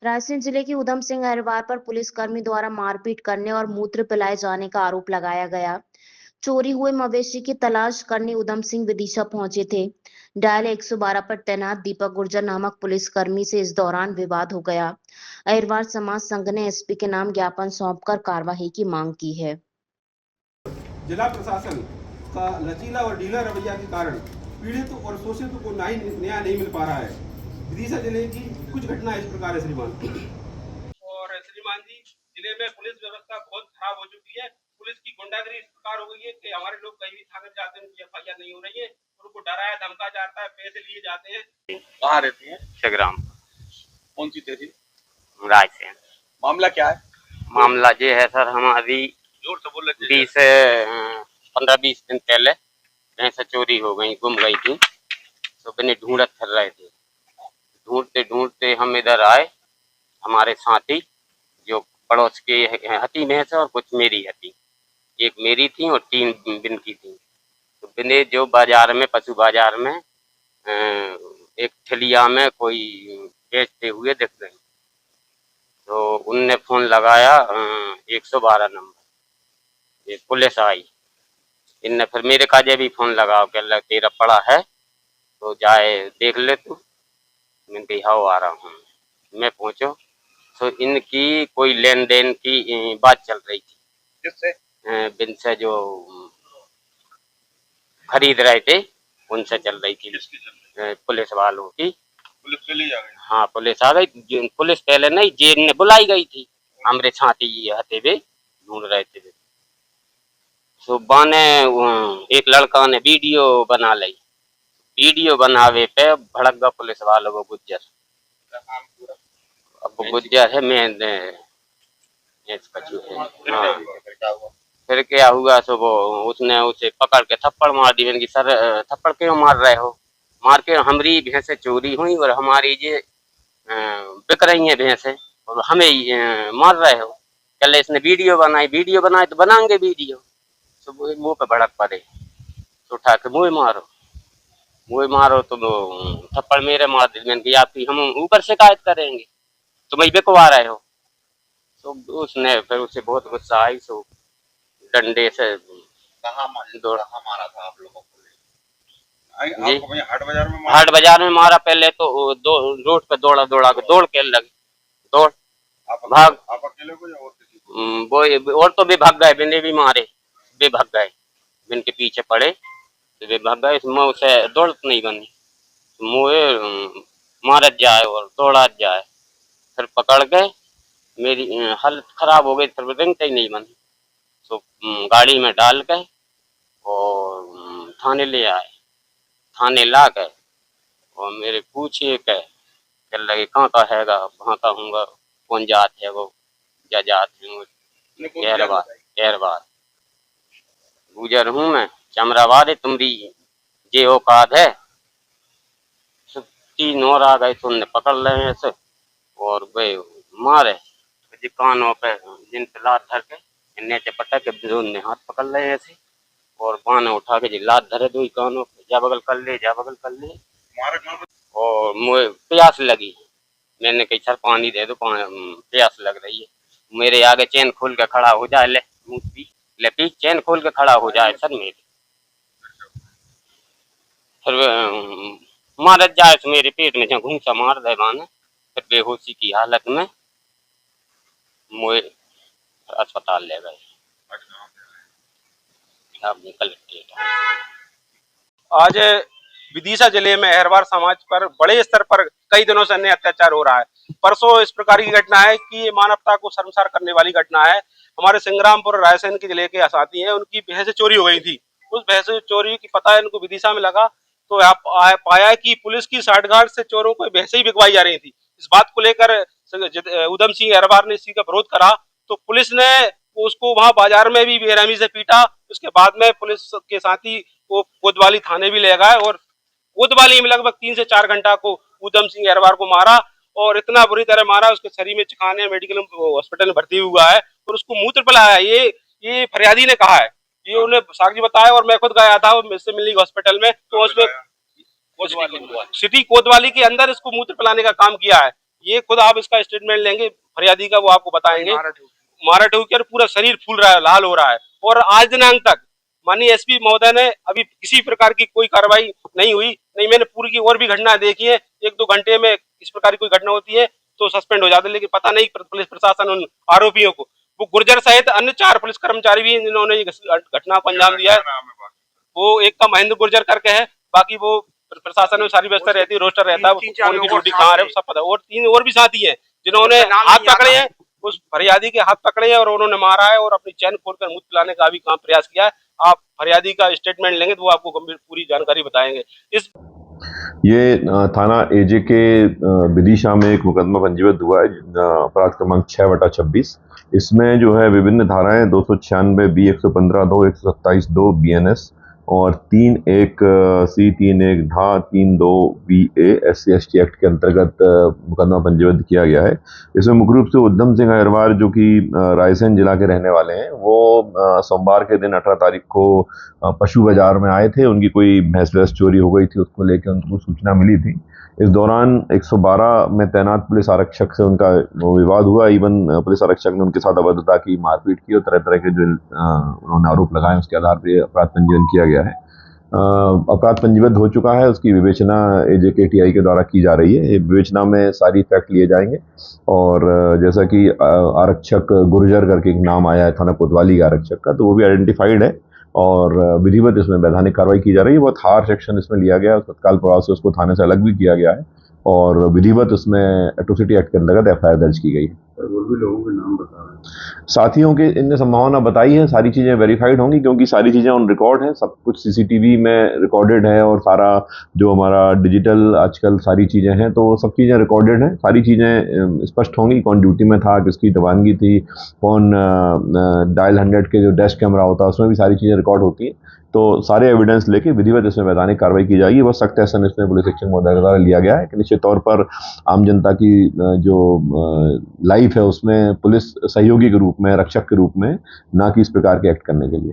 रायसेन जिले के उधम सिंह अहिरवार पर पुलिसकर्मी द्वारा मारपीट करने और मूत्र पिलाए जाने का आरोप लगाया गया। चोरी हुए मवेशी की तलाश करने उधम सिंह विदिशा पहुंचे थे। डायल 112 पर तैनात दीपक गुर्जर नामक पुलिसकर्मी से इस दौरान विवाद हो गया। अहिरवार समाज संघ ने एसपी के नाम ज्ञापन सौंपकर कार्रवाई की मांग की है। जिला प्रशासन का लचीला और ढीला रवैया के कारण पीड़ित और शोषित को न्याय नहीं मिल पा रहा है। विदिशा जिले की कुछ घटना इस प्रकार है श्रीमान। और श्रीमान जी, जिले में पुलिस व्यवस्था बहुत खराब हो चुकी है। पुलिस की गुंडागिरी इस प्रकार हो गई है कि हमारे लोग कहीं भी थाने जाते हैं, उनकी एफआईआर नहीं हो रही है, उनको डराया धमका जाता है, पैसे लिए जाते हैं। कहाँ रहती है? छग्राम। कौन सी तहसील? रायसेन। मामला क्या है? मामला ये है सर, हमारी जोर से बोल रहे 15-20 दिन पहले भैंस चोरी हो गई, गुम गई थी। तो मैंने ढूंढत फिर रहे थे, ढूंढते ढूंढते हम इधर आए। हमारे साथी जो पड़ोस के हती भैंस और कुछ मेरी हती, एक मेरी थी और 3 बिन की थी। तो बिने जो बाजार में, पशु बाजार में एक ठेलिया में कोई बेचते हुए दिख गई। तो उनने फोन लगाया 112 नंबर, ये पुलिस आई। इनने फिर मेरे काजे भी फोन लगाओ कि अल्लाह तेरा पड़ा है तो जाए देख ले तू। मैंने कही हाँ आ रहा हूँ। मैं पहुंचो तो इनकी कोई लेन देन की बात चल रही थी। किससे? बिन से जो खरीद रहे थे उनसे चल रही थी। किसकी चल रही? पुलिस वालों की। पुलिस चली आ गई? हाँ पुलिस आ गई। पुलिस पहले नहीं, जेल ने बुलाई गई थी। हमारे छाती हते हुए ढूंढ रहे थे। सुबह ने एक लड़का ने वीडियो बना ली। वीडियो बनावे पे भड़क गया पुलिस वालों को गुज्जर। नाम पूरा? अब गुज्जर है, मैं इसका जो है। हाँ। फिर क्या हुआ? फिर क्या हुआ, सो वो उसने उसे पकड़ के थप्पड़ मार दी। मैंने कि सर थप्पड़ क्यों मार रहे हो? मार के हमारी भैंसें चोरी हुई और हमारी ये बिक रही हैं भैंसें और हमें मार रहे हो। कल इसने वीडियो बनाई तो बनाएंगे वीडियो। तो वो मुंह पे भड़क पड़े तो उठा के मुँह मारो तो थप्पड़ मेरे मार दी। मैंने कि आपकी हम ऊपर शिकायत करेंगे, तुम ही बिकवा रहे हो। तो उसने फिर उसे बहुत गुस्सा आई, सो डंडे से कहाँ मारा था आप लोगों को? जी आपको वहीं हाट बाजार में मारा? हाट बाजार में मारा। पहले तो रोड पे दौड़ के लगी दौड़ भाग। आप अकेले को या और किसी को? वो और तो भी भाग गए, बिने भी मारे, वे भाग गए, बिन के पीछे पड़े तो वे भाग गए। मुँह से दौड़त नहीं बनी, मुँह मारत जाए और दौड़त जाए। फिर पकड़ के मेरी हालत खराब हो गई, फिर रिंगते ही नहीं बनी। तो गाड़ी में डाल के और थाने ले आए। थाने ला के और मेरे पूछिए कह लगे कहाँ का हैगा, वहाँ का हूँगा, कौन जात है वो, क्या जात है? कहरवार गुजर हूँ मैं, चमरावाद तुम्हारी जे औकात है। सब 3 और आ गए तो उनने पकड़ रहे हैं ऐसे और वे मारे जी कानों पे, जिन पे लात धर के नीचे पटक के दोनों हाथ पकड़ रहे हैं ऐसे और बाने उठा के जी लात धरे दो कानों पे, जा बगल कर ले, जा बगल कर ले। और मुझे प्यास लगी, मैंने कही सर पानी दे दो, प्यास लग रही है। मेरे आगे चैन खोल के खड़ा हो जाए, ले ले पी, चैन खोल के खड़ा हो जाए सर मेरे। फिर मारत जाए तो मेरे पेट में जहाँ घूसा मार दे माने। फिर बेहोशी की हालत में मुझे अस्पताल ले गए। अब निकल आज विदिशा जिले में अहिरवार समाज पर बड़े स्तर पर कई दिनों से अन्य अत्याचार हो रहा है। परसों इस प्रकार की घटना है कि ये मानवता को शर्मसार करने वाली घटना है। हमारे संग्रामपुर रायसेन के जिले के साथी हैं, उनकी भैंसें चोरी हो गई थी। उस भैंस चोरी की पता है उनको विदिशा में लगा तो पाया कि पुलिस की साठगांठ से चोरों को भैंसें ही बिकवाई जा रही थी। इस बात को लेकर उधम सिंह अहिरवार ने इसी का विरोध करा तो पुलिस ने उसको वहां बाजार में भी बेरहमी से पीटा। उसके बाद में पुलिस के साथी वो कोतवाली थाने भी ले गए और कोतवाली में लगभग 3 से 4 घंटा को उधम सिंह अहिरवार को मारा और इतना बुरी तरह मारा, उसके शरीर में चिखाने मेडिकल हॉस्पिटल में भर्ती हुआ है और उसको मूत्र पिलाया। ये फरियादी ने कहा है, ये उन्हें साक्षी बताया और मैं खुद गया था मुझसे मिलने हॉस्पिटल में। तो उसमें सिटी कोतवाली के अंदर इसको मूत्र पिलाने का काम किया है। ये खुद आप इसका स्टेटमेंट लेंगे फरियादी का, वो आपको बताएंगे। मारा ठोकी और पूरा शरीर फूल रहा है, लाल हो रहा है। और आज दिनांक तक माननीय एसपी महोदय ने अभी किसी प्रकार की कोई कार्रवाई नहीं हुई। नहीं, मैंने पूरी की और भी घटना देखी है, 1-2 घंटे में इस प्रकार की कोई घटना होती है तो सस्पेंड हो जाते हैं, लेकिन पता नहीं पुलिस प्रशासन उन आरोपियों को, वो गुर्जर सहित अन्य 4 पुलिस कर्मचारी भी जिन्होंने ये घटना को अंजाम दिया है। वो एक का महेंद्र गुर्जर करके है, बाकी वो प्रशासन में सारी व्यवस्था रहती है, रोस्टर रहता है, उनकी ड्यूटी कहाँ है सब पता है। और 3 और भी साथी हैं जिन्होंने हाथ पकड़े हैं, उस फरियादी के हाथ पकड़े हैं और उन्होंने मारा है और अपनी चैन खोलकर मुंह पिलाने का भी काम प्रयास किया है। आप फरियादी का स्टेटमेंट लेंगे तो वो आपको गंभीर पूरी जानकारी बताएंगे। इस ये थाना एजे के विदिशा में एक मुकदमा पंजीबद्ध हुआ है, अपराध क्रमांक 6/26। इसमें जो है विभिन्न धाराएं 296 बी 115 2 127 2 BNS और 3(1)C 3(1)धा 3(2) BA SC/ST एक्ट के अंतर्गत मुकदमा पंजीबद्ध किया गया है। इसमें मुख्य रूप से उद्यम सिंह अहिरवार जो कि रायसेन जिला के रहने वाले हैं, वो सोमवार के दिन 18 तारीख को पशु बाजार में आए थे। उनकी कोई भैंस चोरी हो गई थी, उसको लेकर उनको सूचना मिली थी। इस दौरान 112 में तैनात पुलिस आरक्षक से उनका विवाद हुआ। इवन पुलिस आरक्षक ने उनके साथ अभद्रता की, मारपीट की और तरह तरह के जो उन्होंने आरोप लगाए उसके आधार पर अपराध पंजीबन किया गया है। अपराध पंजीबद्ध हो चुका है, उसकी विवेचना एजे के TI के द्वारा की जा रही है। विवेचना में सारी फैक्ट लिए जाएंगे और जैसा कि आरक्षक गुर्जर करके एक नाम आया है थाना कोतवाली के आरक्षक का, तो वो भी आइडेंटिफाइड है और विधिवत इसमें वैधानिक कार्रवाई की जा रही है। बहुत हार्ड सेक्शन इसमें लिया गया है, तत्काल प्रभाव से उसको थाने से अलग भी किया गया है और विधिवत उसमें एट्रोसिटी एक्ट के अंतर्गत FIR दर्ज की गई है। और भी लोगों के नाम बता रहे हैं, साथियों के इनने संभावना बताई है, सारी चीज़ें वेरीफाइड होंगी क्योंकि सारी चीज़ें ऑन रिकॉर्ड हैं, सब कुछ CCTV में रिकॉर्डेड है और सारा जो हमारा डिजिटल आजकल सारी चीज़ें हैं, तो सब चीज़ें रिकॉर्डेड हैं। सारी चीज़ें स्पष्ट होंगी, कौन ड्यूटी में था, किसकी दीवानगी थी, कौन डायल 100 के जो डैश कैमरा होता है उसमें भी सारी चीज़ें रिकॉर्ड होती हैं। तो सारे एविडेंस लेके विधिवत इसमें वैधानिक कार्रवाई की जाएगी। बस सख्त एक्शन इसमें पुलिस अधीक्षक महोदय द्वारा लिया गया है कि निश्चित तौर पर आम जनता की जो लाइफ है उसमें पुलिस सहयोगी के रूप में, रक्षक के रूप में, ना कि इस प्रकार के एक्ट करने के लिए।